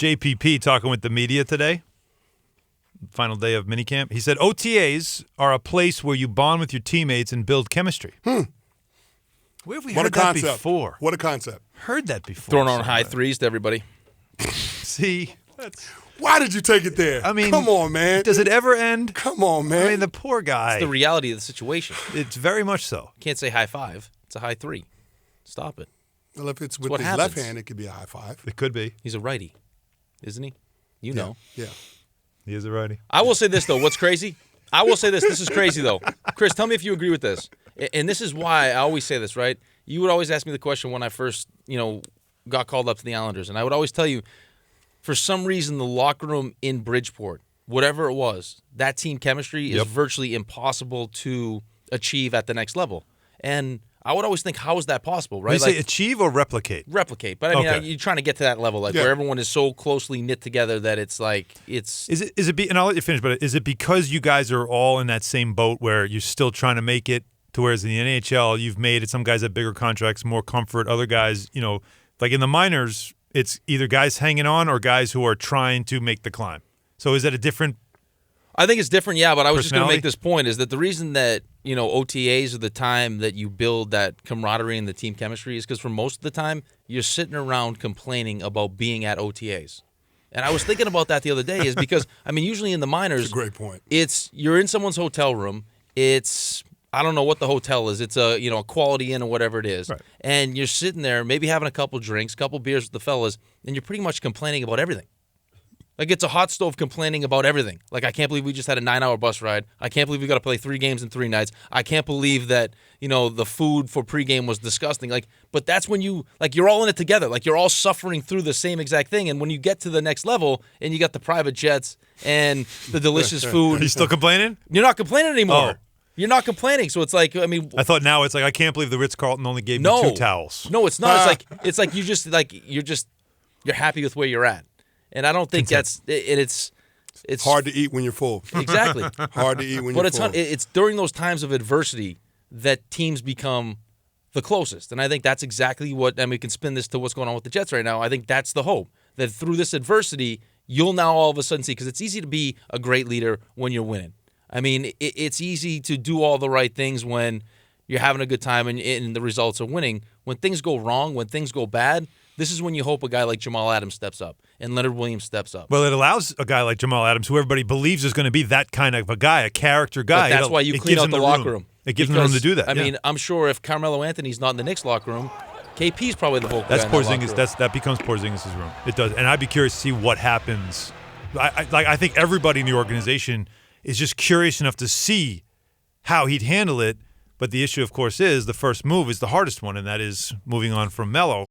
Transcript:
JPP talking with the media today, final day of minicamp. He said OTAs are a place where you bond with your teammates and build chemistry. Where have we heard that before? What a concept. Heard that before. Throwing on high threes to everybody. See? Why did you take it there? I mean, come on, man. Does it ever end? Come on, man. I mean, the poor guy. It's the reality of the situation. It's very much so. Can't say high five. It's a high three. Stop it. Well, if it's with what his happens. left hand, it could be a high five. It could be. He's a righty, isn't he? You know. Yeah. He is a righty. I will say this, though. What's crazy? I will say this. This is crazy, though. Chris, tell me if you agree with this. And this is why I always say this, right? You would always ask me the question when I first, got called up to the Islanders. And I would always tell you, for some reason, the locker room in Bridgeport, whatever it was, that team chemistry is virtually impossible to achieve at the next level. And I would always think, how is that possible, right? You say achieve or replicate? Replicate. But, I mean, you're trying to get to that level, where everyone is so closely knit together that it's like it's... Is it and I'll let you finish, but is it because you guys are all in that same boat where you're still trying to make it to whereas in the NHL, you've made it, some guys have bigger contracts, more comfort, other guys, like in the minors, it's either guys hanging on or guys who are trying to make the climb. So is that a different... I think it's different, yeah, but I was just going to make this point is that the reason that, OTAs are the time that you build that camaraderie and the team chemistry is because for most of the time, you're sitting around complaining about being at OTAs. And I was thinking about that the other day is because, usually in the minors... That's a great point. You're in someone's hotel room. It's... I don't know what the hotel is. It's a Quality Inn or whatever it is. Right. And you're sitting there, maybe having a couple drinks, a couple beers with the fellas, and you're pretty much complaining about everything. Like it's a hot stove complaining about everything. Like I can't believe we just had a 9-hour bus ride. I can't believe we got to play 3 games in 3 nights. I can't believe that the food for pregame was disgusting. But that's when you're all in it together. Like you're all suffering through the same exact thing. And when you get to the next level and you got the private jets and the delicious food, Are you still complaining? You're not complaining anymore. Oh. You're not complaining, so it's like I thought now it's like I can't believe the Ritz-Carlton only gave me 2 towels. No, it's not. It's like you're happy with where you're at, and I don't think it's hard to eat when you're full. Exactly, hard to eat when you're full. But it's during those times of adversity that teams become the closest, and I think that's exactly what. And we can spin this to what's going on with the Jets right now. I think that's the hope that through this adversity, you'll now all of a sudden see because it's easy to be a great leader when you're winning. It's easy to do all the right things when you're having a good time and the results are winning. When things go wrong, when things go bad, this is when you hope a guy like Jamal Adams steps up and Leonard Williams steps up. Well, it allows a guy like Jamal Adams, who everybody believes is going to be that kind of a guy, a character guy. But that's why you clean out the locker room. It gives him room to do that. I'm sure if Carmelo Anthony's not in the Knicks locker room, KP's probably the vocal guy in that locker room. That becomes Porzingis' room. It does. And I'd be curious to see what happens. I think everybody in the organization is just curious enough to see how he'd handle it. But the issue, of course, is the first move is the hardest one, and that is moving on from Melo.